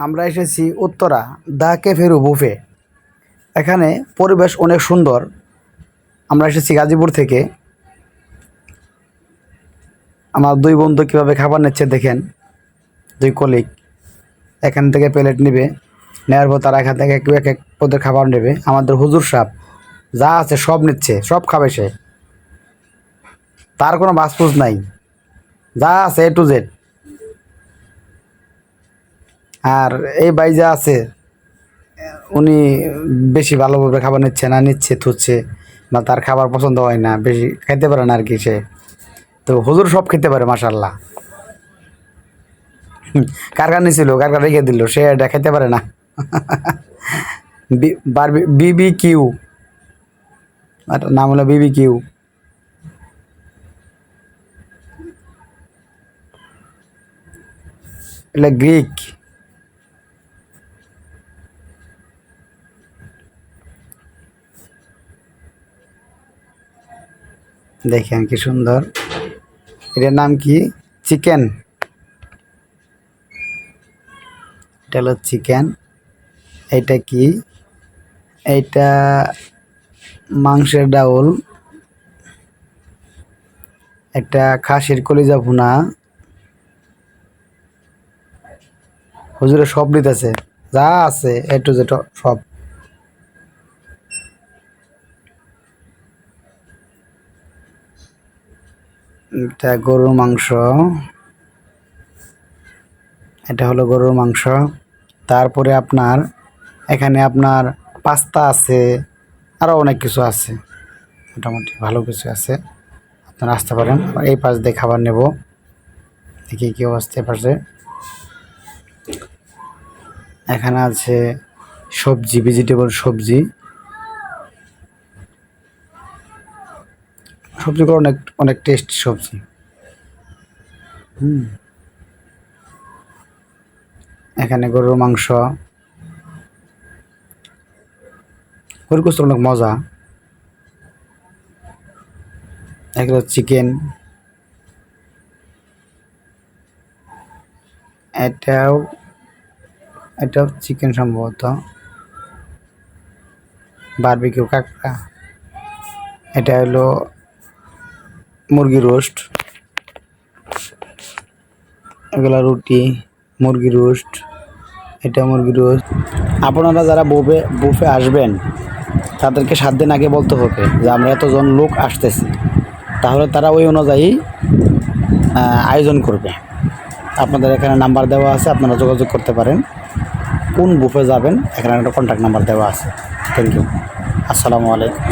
আমরা এসেছি উত্তরা দা ক্যাফেরু বুফে। এখানে পরিবেশ অনেক সুন্দর। আমরা এসেছি গাজীপুর থেকে। আমার দুই বন্ধু কীভাবে খাবার নিচ্ছে দেখেন, দুই কলিগ। এখান থেকে প্লেট নেবে, নেওয়ার পর তারা এখান থেকে এক এক পদের খাবার নেবে। আমাদের হুজুর সাহেব যা আছে সব নিচ্ছে, সব খাবে সে, তার কোনো বাসপুস নাই, যা আছে A to Z। আর এই ভাই যা আছে উনি বেশি ভালোভাবে খাবার নিচ্ছে না, নিচ্ছে থুচ্ছে, বা তার খাবার পছন্দ হয় না, বেশি খাইতে পারে না আর কি সে। তো হুজুর সব খেতে পারে মাশাআল্লাহ। কারখানা নিছিল, কারখানা রেখে দিল, সে এটা খেতে পারে না। BBQ, নাম হলো BBQ। এটা গ্রিক। দেখেন কি সুন্দর, এটার নাম কি? চিকেন। এটা হলো চিকেন। এইটা কি? এইটা মাংসের ডাউল। একটা খাসির কলিজা ভুনা। হুজুরে সব নিতেছে, যা আছে A to Z সব। এটা গরুর মাংস, এটা হলো গরুর মাংস। তারপরে আপনার এখানে আপনার পাস্তা আছে, আরও অনেক কিছু আছে, মোটামুটি ভালো কিছু আছে। আপনারা আসতে পারেন। এই পাশ দিয়ে খাবার নেব, দেখি কী অবস্থা। পাশে এখানে আছে সবজি, ভেজিটেবল সবজি। সবজিগুলো অনেক অনেক টেস্ট সবজি। এখানে গরুর মাংস, গরুর গোশত অনেক মজা। এগুলো চিকেন, এটাও চিকেন সম্ভবত। বারবিকিউ কাঁকড়া, এটা হলো মুরগি রোস্ট। এগুলো রুটি, মুরগি রোস্ট, এটা মুরগি রোস্ট। আপনারা যারা বুফে আসবেন তাদেরকে 7 দিন আগে বলতে হবে যে আমরা এতজন লোক আসতেছি, তাহলে তারা ওই অনুযায়ী আয়োজন করবে। আপনাদের এখানে নাম্বার দেওয়া আছে, আপনারা যোগাযোগ করতে পারেন। কোন বুফে যাবেন এখানে একটা কন্ট্যাক্ট নাম্বার দেওয়া আছে। Thank you. আসসালামু আলাইকুম।